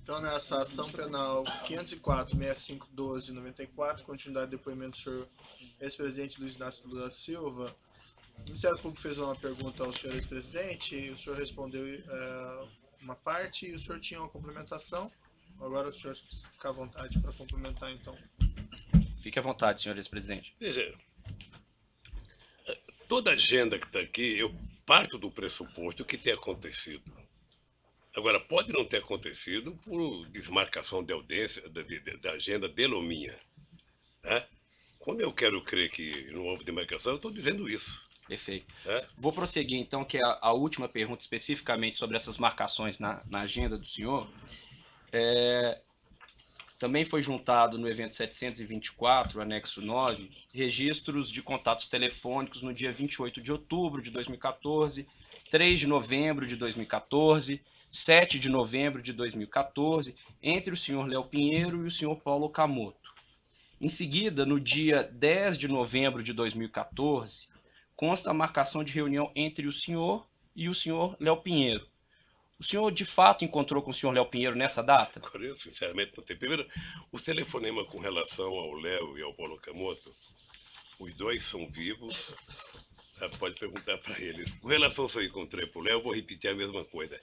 Então, nessa ação penal 504-6512-94, continuidade do depoimento do senhor ex-presidente Luiz Inácio Lula da Silva, o Ministério Público fez uma pergunta ao senhor ex-presidente e o senhor respondeu uma parte e o senhor tinha uma complementação. Agora o senhor fica à vontade para complementar, então. Fique à vontade, senhor ex-presidente. Veja, toda agenda que está aqui, eu parto do pressuposto que tem acontecido. Agora, pode não ter acontecido por desmarcação de audiência da agenda dele ou minha. Né? Como eu quero crer que não houve demarcação, eu estou dizendo isso. Perfeito. Vou prosseguir, então, que é a última pergunta especificamente sobre essas marcações na agenda do senhor. Também foi juntado no evento 724, anexo 9, registros de contatos telefônicos no dia 28 de outubro de 2014, 3 de novembro de 2014, 7 de novembro de 2014, entre o senhor Léo Pinheiro e o senhor Paulo Okamoto. Em seguida, no dia 10 de novembro de 2014, consta a marcação de reunião entre o senhor e o senhor Léo Pinheiro. O senhor, de fato, encontrou com o senhor Léo Pinheiro nessa data? Eu, sinceramente, não sei. Primeiro, o telefonema com relação ao Léo e ao Paulo Okamoto, os dois são vivos, pode perguntar para eles. Com relação ao que eu encontrei para o Léo, eu vou repetir a mesma coisa.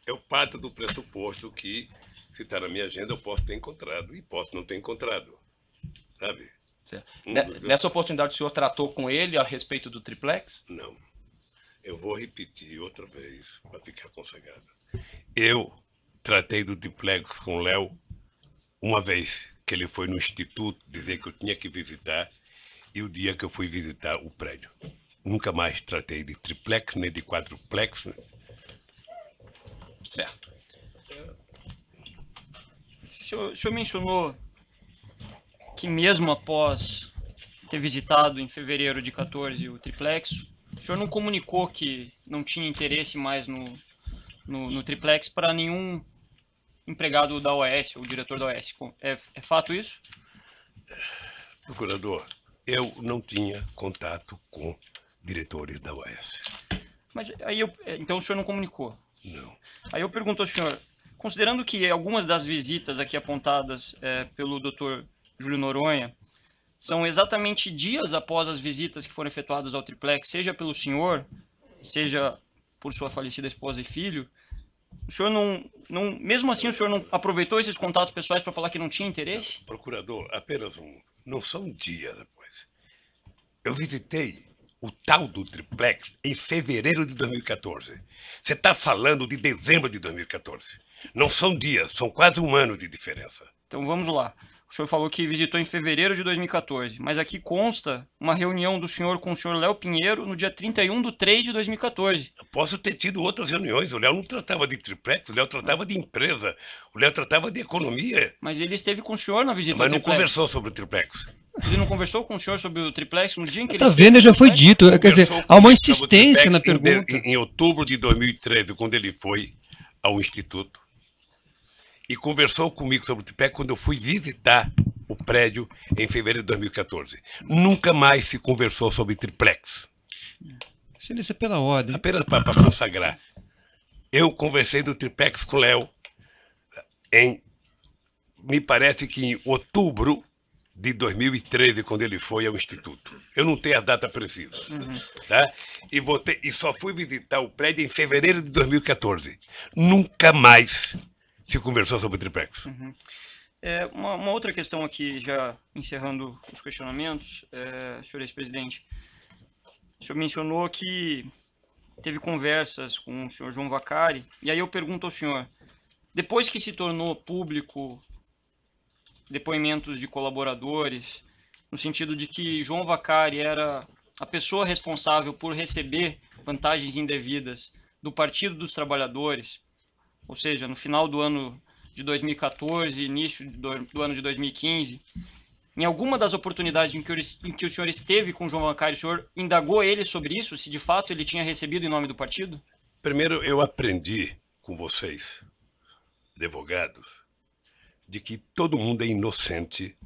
Eu parto do pressuposto que, se está na minha agenda, eu posso ter encontrado e posso não ter encontrado, sabe? Nessa oportunidade, o senhor tratou com ele a respeito do triplex? Não. Eu vou repetir outra vez para ficar consagrado. Eu tratei do triplex com o Léo uma vez que ele foi no instituto dizer que eu tinha que visitar e o dia que eu fui visitar o prédio. Nunca mais tratei de triplex, nem de quadruplex. Certo. O senhor mencionou que mesmo após ter visitado em fevereiro de 14 o triplex, o senhor não comunicou que não tinha interesse mais no triplex para nenhum empregado da OAS, ou diretor da OAS. É fato isso? Procurador, eu não tinha contato com diretores da OAS. Mas aí então o senhor não comunicou? Não. Aí eu pergunto ao senhor, considerando que algumas das visitas aqui apontadas pelo Dr. Júlio Noronha são exatamente dias após as visitas que foram efetuadas ao triplex, seja pelo senhor, seja por sua falecida esposa e filho, o senhor não mesmo assim o senhor não aproveitou esses contatos pessoais para falar que não tinha interesse? Procurador, apenas não são dias depois. Eu visitei o tal do triplex em fevereiro de 2014. Você está falando de dezembro de 2014. Não são dias, são quase um ano de diferença. Então vamos lá. O senhor falou que visitou em fevereiro de 2014, mas aqui consta uma reunião do senhor com o senhor Léo Pinheiro no dia 31/3/2014. Eu posso ter tido outras reuniões. O Léo não tratava de triplex, o Léo tratava de empresa, o Léo tratava de economia. Mas ele esteve com o senhor na visita Mas ao não triplex. conversou sobre o triplex. Ele não conversou com o senhor sobre o triplex no dia em que ele Tá esteve vendo? no Já foi triplex? dito. Quer dizer, Conversou há uma comigo sobre o insistência na triplex pergunta. em outubro de 2013, quando ele foi ao Instituto. E conversou comigo sobre o triplex quando eu fui visitar o prédio em fevereiro de 2014. Nunca mais se conversou sobre triplex. Excelência, pela ordem. Apenas para consagrar. Eu conversei do triplex com o Léo me parece que em outubro de 2013, quando ele foi ao Instituto. Eu não tenho a data precisa. Tá? E só fui visitar o prédio em fevereiro de 2014. Nunca mais se conversou sobre o triplex. Uma outra questão aqui, já encerrando os questionamentos, senhor ex-presidente. O senhor mencionou que teve conversas com o senhor João Vacari, e aí eu pergunto ao senhor, depois que se tornou público depoimentos de colaboradores, no sentido de que João Vacari era a pessoa responsável por receber vantagens indevidas do Partido dos Trabalhadores, ou seja, no final do ano de 2014, início do ano de 2015, em alguma das oportunidades em que o senhor esteve com o João Vacari, o senhor indagou ele sobre isso, se de fato ele tinha recebido em nome do partido? Primeiro, eu aprendi com vocês, advogados, de que todo mundo é inocente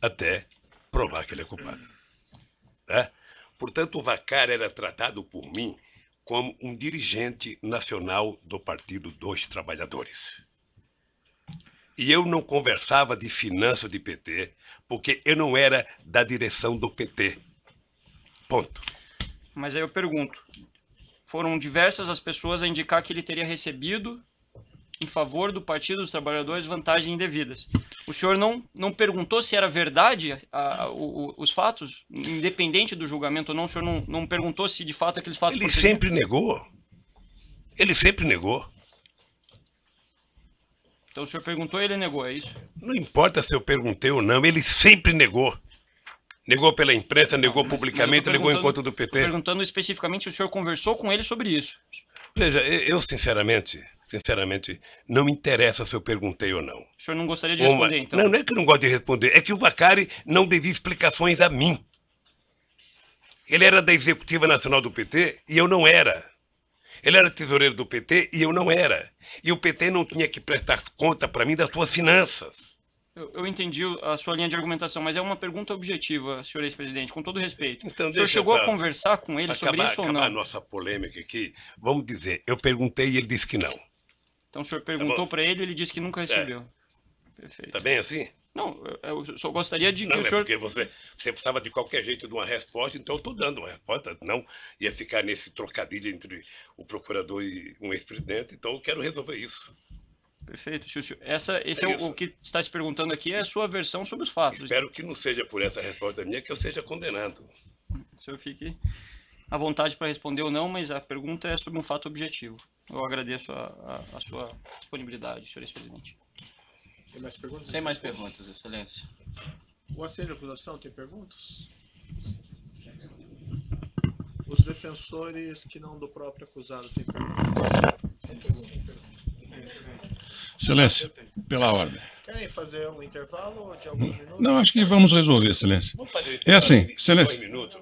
até provar que ele é culpado. Tá? Portanto, o Vacari era tratado por mim como um dirigente nacional do Partido dos Trabalhadores. E eu não conversava de finanças de PT, porque eu não era da direção do PT. Ponto. Mas aí eu pergunto, foram diversas as pessoas a indicar que ele teria recebido, em favor do Partido dos Trabalhadores, vantagens indevidas. O senhor não perguntou se era verdade os fatos, independente do julgamento ou não? O senhor não perguntou se de fato aqueles fatos... Ele sempre negou. Ele sempre negou. Então o senhor perguntou e ele negou, é isso? Não importa se eu perguntei ou não, ele sempre negou. Negou pela imprensa, negou publicamente, negou em encontro do PT. Perguntando especificamente se o senhor conversou com ele sobre isso. Veja, eu sinceramente, não me interessa se eu perguntei ou não. O senhor não gostaria de responder, então? Não é que eu não gosto de responder, é que o Vacari não devia explicações a mim. Ele era da Executiva Nacional do PT e eu não era. Ele era tesoureiro do PT e eu não era. E o PT não tinha que prestar conta para mim das suas finanças. Eu entendi a sua linha de argumentação, mas é uma pergunta objetiva, senhor ex-presidente, com todo respeito. Então, o senhor chegou a conversar com ele sobre isso ou não? Acabar a nossa polêmica aqui, vamos dizer, eu perguntei e ele disse que não. Então o senhor perguntou para ele e ele disse que nunca recebeu. Perfeito. Tá bem assim? Não, eu só gostaria de que Não, o senhor... porque você precisava de qualquer jeito de uma resposta, então eu estou dando uma resposta. Não ia ficar nesse trocadilho entre o procurador e um ex-presidente, então eu quero resolver isso. Perfeito, Xúcio. O que está se perguntando aqui é a sua versão sobre os fatos. Espero que não seja por essa resposta minha que eu seja condenado. O senhor fique à vontade para responder ou não, mas a pergunta é sobre um fato objetivo. Eu agradeço a sua disponibilidade, senhor ex-presidente. Tem mais perguntas? Sem mais perguntas, Excelência. O assento de acusação tem perguntas? Os defensores que não do próprio acusado têm perguntas? Excelência, pela ordem. Querem fazer um intervalo de alguns minutos? Não, acho que vamos resolver, Excelência. É assim, Excelência. 2 minutos.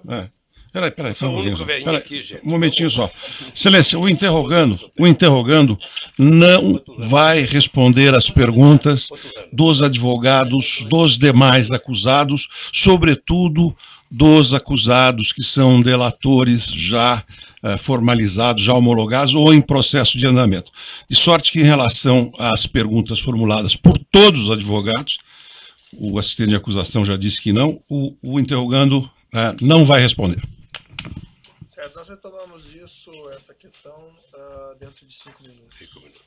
Peraí, Sou o único velhinho aqui, gente. um momentinho só. Excelência, o interrogando não vai responder às perguntas dos advogados, dos demais acusados, sobretudo dos acusados que são delatores já formalizados, já homologados ou em processo de andamento. De sorte que, em relação às perguntas formuladas por todos os advogados, o assistente de acusação já disse que não, o interrogando não vai responder. Certo, nós retomamos essa questão dentro de 5 minutos. 5 minutos.